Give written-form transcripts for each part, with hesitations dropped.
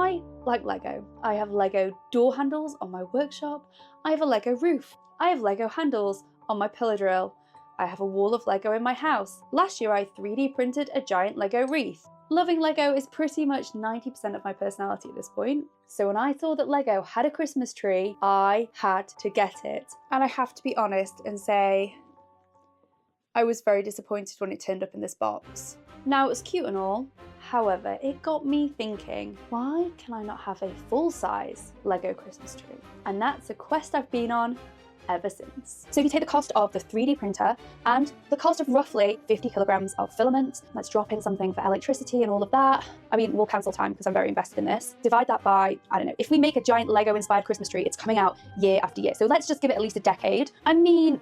I like Lego. I have Lego door handles on my workshop. I have a Lego roof. I have Lego handles on my pillar drill. I have a wall of Lego in my house. Last year I 3D printed a giant Lego wreath. Loving Lego is pretty much 90% of my personality at this point. So when I saw that Lego had a Christmas tree, I had to get it. And I have to be honest and say, I was very disappointed when it turned up in this box. Now it was cute and all, however, it got me thinking, why can I not have a full-size Lego Christmas tree? And that's a quest I've been on ever since. So if you take the cost of the 3D printer and the cost of roughly 50 kilograms of filament, let's drop in something for electricity and all of that. I mean, we'll cancel time because I'm very invested in this. Divide that by, I don't know, if we make a giant Lego inspired Christmas tree, it's coming out year after year. So let's just give it at least a decade. I mean,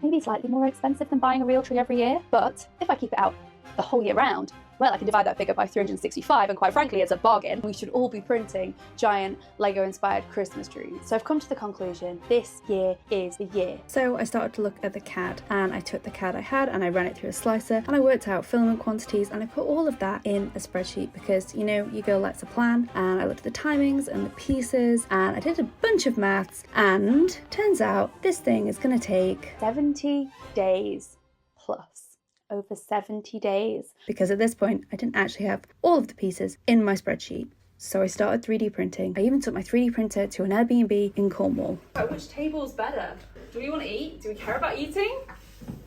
maybe slightly more expensive than buying a real tree every year, but if I keep it out the whole year round, well, I can divide that figure by 365, and quite frankly, it's a bargain. We should all be printing giant Lego-inspired Christmas trees. So I've come to the conclusion, this year is the year. So I started to look at the CAD, and I took the CAD I had and I ran it through a slicer, and I worked out filament quantities, and I put all of that in a spreadsheet because, you know, your girl likes a plan. And I looked at the timings and the pieces, and I did a bunch of maths, and turns out this thing is gonna take 70 days plus. Over 70 days. Because at this point, I didn't actually have all of the pieces in my spreadsheet. So I started 3D printing. I even took my 3D printer to an Airbnb in Cornwall. Which table's better? Do we want to eat? Do we care about eating?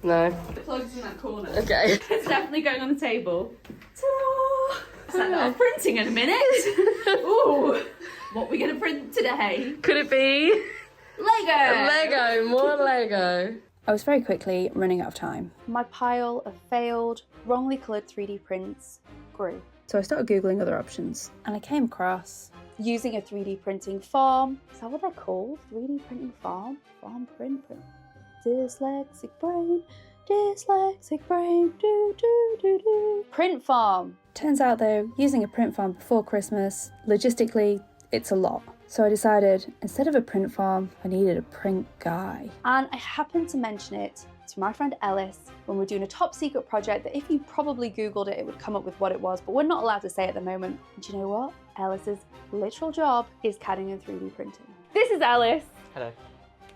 No. The plug's in that corner. Okay. It's definitely going on the table. Ta-da! Send off printing in a minute. Ooh, what are we going to print today? Could it be? Lego! Lego, more Lego. I was very quickly running out of time. My pile of failed, wrongly coloured 3D prints grew. So I started Googling other options. And I came across using a 3D printing farm. Is that what they're called? 3D printing farm? Farm print. Dyslexic brain, do. Print farm. Turns out though, using a print farm before Christmas, logistically, it's a lot. So I decided, instead of a print farm, I needed a print guy. And I happened to mention it to my friend Ellis when we're doing a top secret project that if you probably Googled it, it would come up with what it was, but we're not allowed to say at the moment. And do you know what? Ellis's literal job is CADing and 3D printing. This is Ellis. Hello.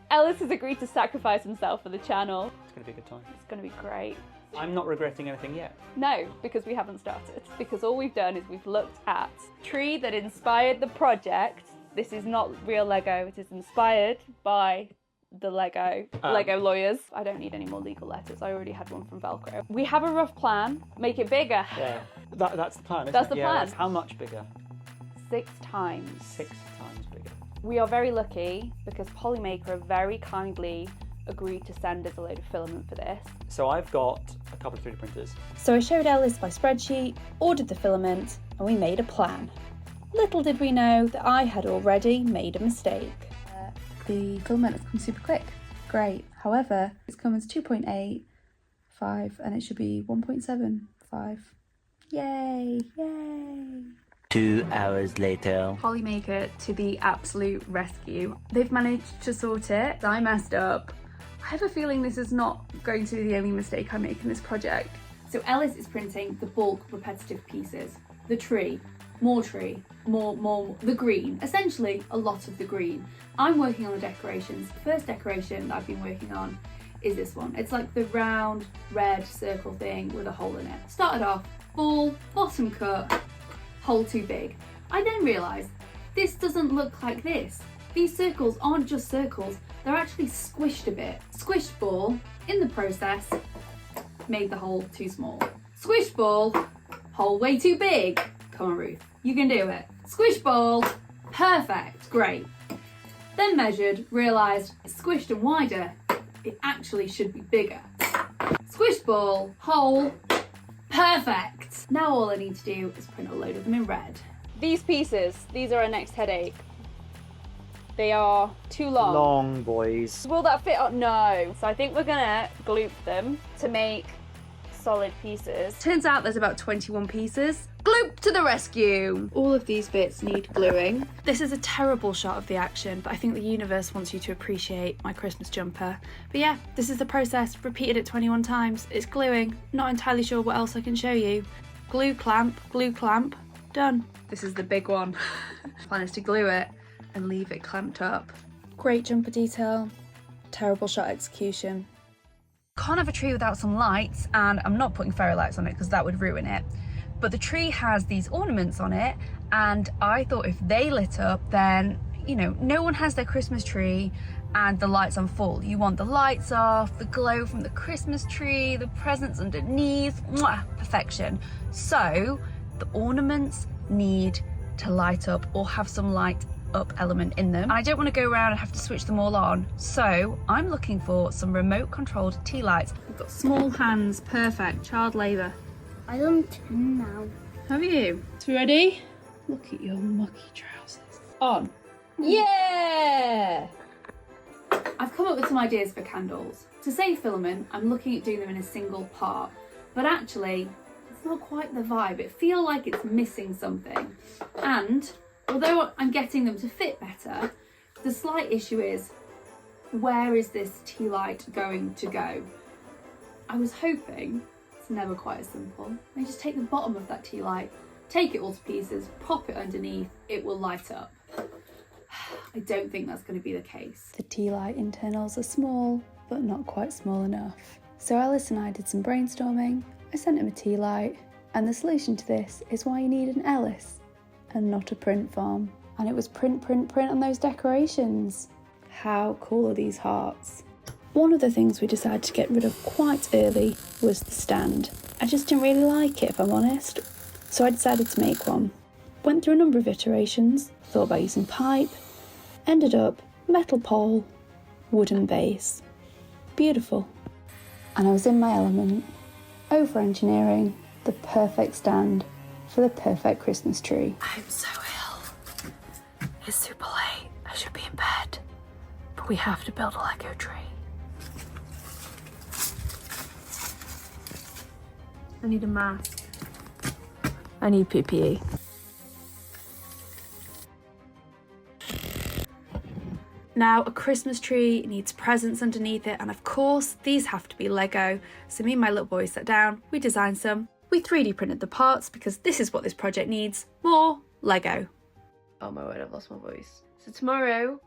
Ellis has agreed to sacrifice himself for the channel. It's going to be a good time. It's going to be great. I'm not regretting anything yet. No, because we haven't started. Because all we've done is we've looked at tree that inspired the project. This is not real Lego, it is inspired by the Lego lawyers. I don't need any more legal letters, I already had one from Velcro. We have a rough plan, make it bigger. Yeah, that's the plan, isn't That's it? the Yeah, plan. that's how much bigger? 6 times. 6 times bigger. We are very lucky because Polymaker very kindly agreed to send us a load of filament for this. So I've got a couple of 3D printers. So I showed Ellis my spreadsheet, ordered the filament, and we made a plan. Little did we know that I had already made a mistake. The filament has come super quick. Great. However, it's come as 2.85 and it should be 1.75. Yay, yay. 2 hours later. Polymaker to the absolute rescue. They've managed to sort it. I messed up. I have a feeling this is not going to be the only mistake I make in this project. So Ellis is printing the bulk repetitive pieces. The tree, more, the green, essentially a lot of the green. I'm working on the decorations. The first decoration that I've been working on is this one. It's like the round red circle thing with a hole in it. Started off, ball, bottom cut, hole too big. I then realised this doesn't look like this. These circles aren't just circles, they're actually squished a bit. Squished ball, in the process, made the hole too small. Squish ball, hole way too big. Come on Ruth, you can do it. Squish ball, perfect, great. Then measured, realised it's squished and wider, it actually should be bigger. Squish ball, hole, perfect. Now all I need to do is print a load of them in red. These pieces, these are our next headache. They are too long. Long, boys. Will that fit on? No. So I think we're gonna gloop them to make solid pieces. Turns out there's about 21 pieces. Gloop to the rescue! All of these bits need gluing. This is a terrible shot of the action, but I think the universe wants you to appreciate my Christmas jumper. But yeah, this is the process. Repeated it 21 times. It's gluing. Not entirely sure what else I can show you. Glue clamp, Done. This is the big one. Plan is to glue it and leave it clamped up. Great jumper detail, terrible shot execution. Can't have a tree without some lights, and I'm not putting fairy lights on it because that would ruin it. But the tree has these ornaments on it, and I thought if they lit up, then, you know, no one has their Christmas tree and the lights on full. You want the lights off, the glow from the Christmas tree, the presents underneath, mwah, perfection. So the ornaments need to light up or have some light up element in them. I don't want to go around and have to switch them all on. So I'm looking for some remote controlled tea lights. We've got small hands, perfect, child labour. I done 10 now. Have you? So ready? Look at your mucky trousers. On. Yeah! I've come up with some ideas for candles. To save filament, I'm looking at doing them in a single part, but actually, it's not quite the vibe. It feels like it's missing something. And although I'm getting them to fit better, the slight issue is, where is this tea light going to go? I was hoping, it's never quite as simple, I just take the bottom of that tea light, take it all to pieces, pop it underneath, it will light up. I don't think that's going to be the case. The tea light internals are small, but not quite small enough. So Ellis and I did some brainstorming. I sent him a tea light, and the solution to this is why you need an Ellis and not a print farm. And it was print on those decorations. How cool are these hearts? One of the things we decided to get rid of quite early was the stand. I just didn't really like it, if I'm honest. So I decided to make one. Went through a number of iterations, thought about using pipe, ended up metal pole, wooden base. Beautiful. And I was in my element, over-engineering the perfect stand for the perfect Christmas tree. I'm so ill. It's super late. I should be in bed. But we have to build a Lego tree. I need a mask. I need PPE. Now, a Christmas tree needs presents underneath it, and of course, these have to be Lego. So me and my little boy sat down, we designed some, we 3D printed the parts because this is what this project needs, more Lego. Oh my word, I've lost my voice. So tomorrow,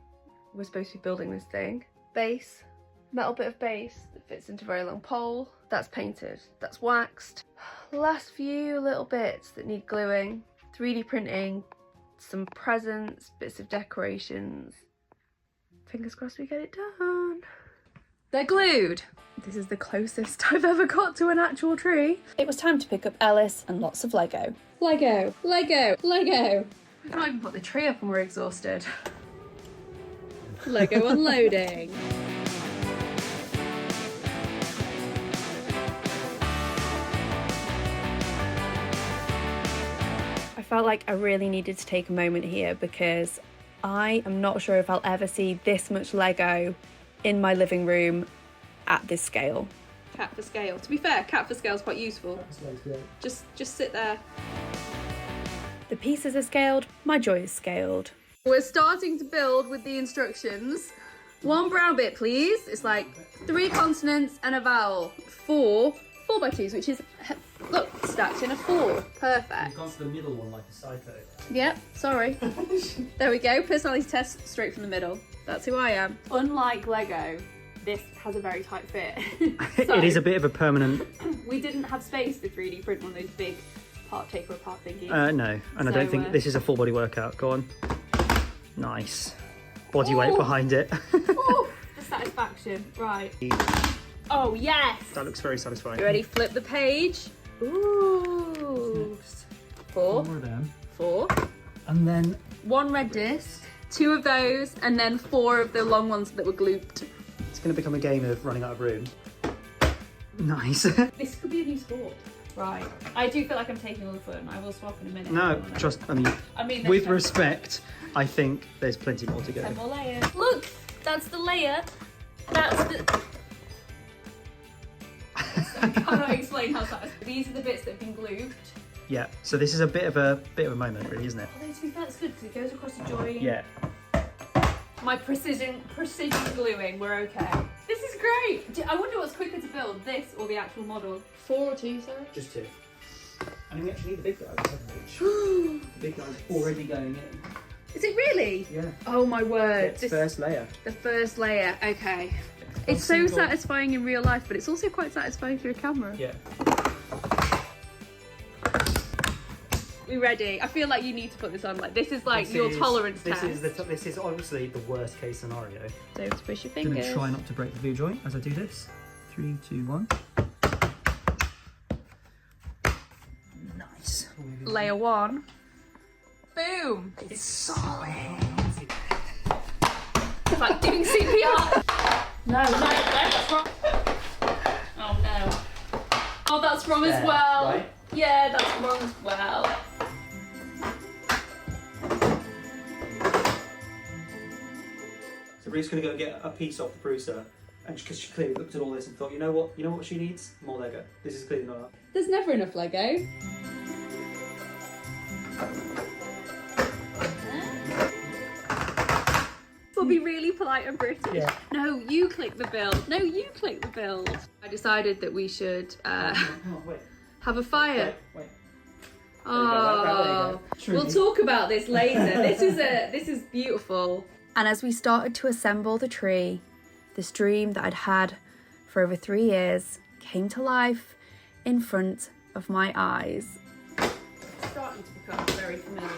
we're supposed to be building this thing. Base, metal bit of base that fits into a very long pole. That's painted, that's waxed. Last few little bits that need gluing, 3D printing, some presents, bits of decorations. Fingers crossed we get it done. They're glued. This is the closest I've ever got to an actual tree. It was time to pick up Ellis and lots of Lego. Lego, Lego, Lego. We can't even put the tree up and we're exhausted. Lego unloading. I felt like I really needed to take a moment here because I am not sure if I'll ever see this much Lego in my living room at this scale. Cat for scale. To be fair, cat for scale is quite useful. Just sit there. The pieces are scaled, my joy is scaled. We're starting to build with the instructions. One brown bit, please. It's like 3 consonants and a vowel. 4 4x2s, which is, look, stacked in a 4. Perfect. You've gone for the middle one like a psycho. Yep, sorry. There we go, personality test straight from the middle. That's who I am. Unlike Lego, this has a very tight fit. So, It is a bit of a permanent... we didn't have space to 3D print one of those big take or apart thingies. no, and I don't think this is a full body workout. Go on. Nice. Body weight behind it. Ooh, the satisfaction. Right. Oh, yes! That looks very satisfying. You ready? Flip the page. Ooh. 4. 4 of them. 4. And then... 1 red disc, 2 of those, and then 4 of the long ones that were glued. It's going to become a game of running out of room. Nice. This could be a new sport. Right. I do feel like I'm taking all the fun. I will swap in a minute. No, just, I mean with respect, I think there's plenty more to go. 10 more layers. Look, that's the layer. That's the... I cannot explain how that is. These are the bits that have been glued. Yeah, so this is a bit of a moment, really, isn't it? Although to be fair, it's good because it goes across the joint. Yeah. My precision gluing, we're okay. This is great. I wonder what's quicker to build, this or the actual model. 4 or 2, sorry? Just 2. And we actually need the big guy. The big guy's already going in. Is it really? Yeah. Oh my word. It's first layer. The first layer, okay. It's so satisfying in real life, but it's also quite satisfying through a camera. Yeah. We ready? I feel like you need to put this on. Like this is like your tolerance test. This is honestly the worst case scenario. Don't squish your I'm fingers. gonna try not to break the glue joint as I do this. 3, 2, 1. Nice. Layer 1. Boom. It's solid. It's like doing CPR. No, that's wrong. Oh no. Oh, that's wrong as well. Right? Yeah, that's wrong as well. So Ree's gonna go get a piece off the Prusa, and because she clearly looked at all this and thought, you know what she needs? More Lego. This is clearly not enough. There's never enough Lego. We'll be really polite and British. Yeah. No, you click the build. No, you click the build. I decided that we should Hang on, wait. have a fire. Wait. Oh, There you go. we'll talk about this later. This is beautiful. And as we started to assemble the tree, this dream that I'd had for over 3 years came to life in front of my eyes. It's starting to become very familiar.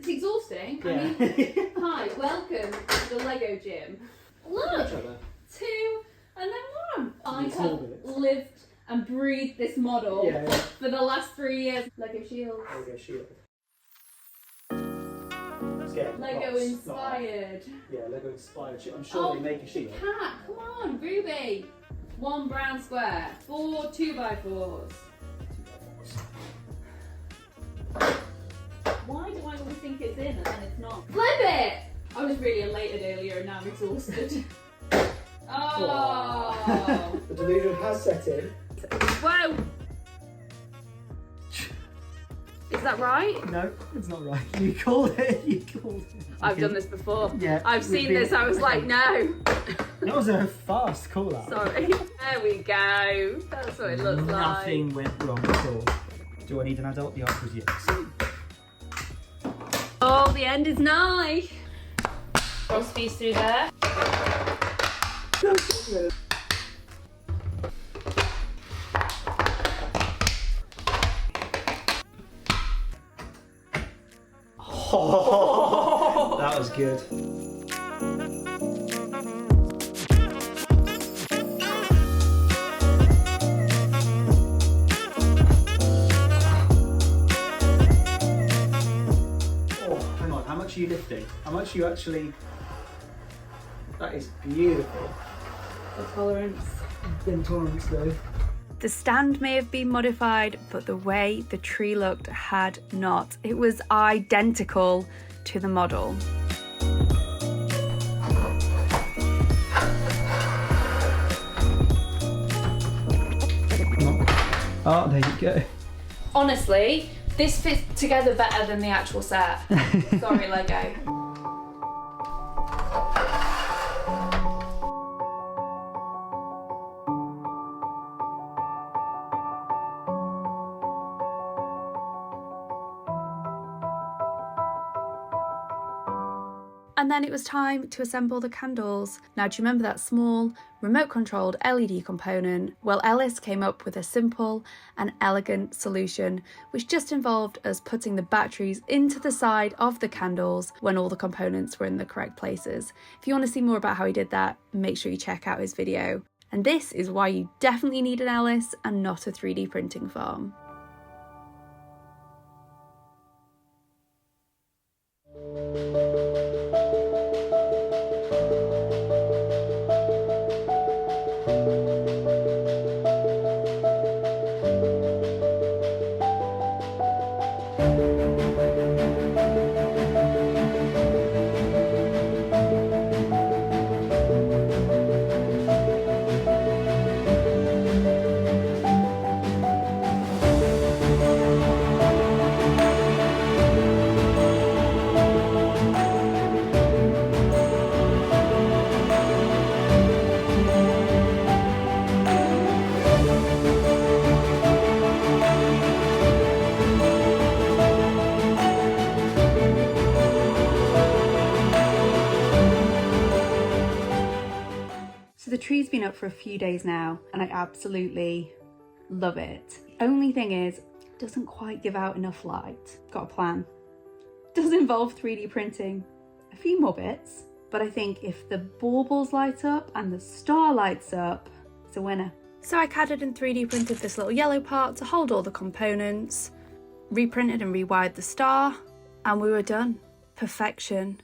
It's exhausting. Yeah. I mean, hi, welcome to the Lego gym. Look, 2 and then 1. I have lived and breathed this model Yeah. for the last 3 years. Lego shields. Lego shield. Scared. Lego Not- inspired. Yeah, Lego inspired. I'm sure they make a shield. Cat, come on, Ruby. 1 brown square, 4 2x4s. Why do I always think it's in and then it's not? Flip it! I was really elated earlier and now I'm exhausted. Oh! The delusion has set in. Whoa! Is that right? No, it's not right. You called it. You called it. I've done this before. Yeah, I've seen this. I was like, no. That was a fast call out. Sorry. There we go. That's what it looks like. Nothing went wrong at all. Do I need an adult? The answer is yes. Oh, the end is nigh. Cross piece through there. Oh, that was good. Oh, hang on. How much are you lifting? How much are you actually? That is beautiful. The tolerance. Thin tolerance though. The stand may have been modified, but the way the tree looked had not. It was identical to the model. Oh, there you go. Honestly, this fits together better than the actual set. Sorry, Lego. And then it was time to assemble the candles. Now, do you remember that small, remote-controlled LED component? Well, Ellis came up with a simple and elegant solution, which just involved us putting the batteries into the side of the candles when all the components were in the correct places. If you want to see more about how he did that, make sure you check out his video. And this is why you definitely need an Ellis and not a 3D printing farm. So the tree's been up for a few days now and I absolutely love it. Only thing is, it doesn't quite give out enough light. Got a plan. Does involve 3D printing a few more bits, but I think if the baubles light up and the star lights up, it's a winner. So I CAD'd and 3D printed this little yellow part to hold all the components, reprinted and rewired the star, and we were done. Perfection.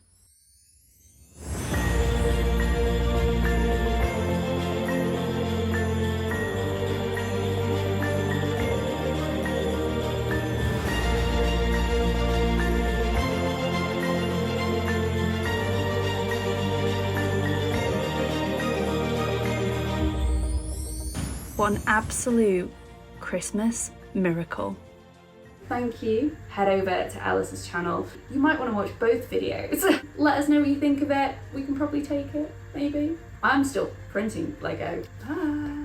What an absolute Christmas miracle. Thank you. Head over to Ellis's channel. You might want to watch both videos. Let us know what you think of it. We can probably take it, maybe. I'm still printing Lego. Bye.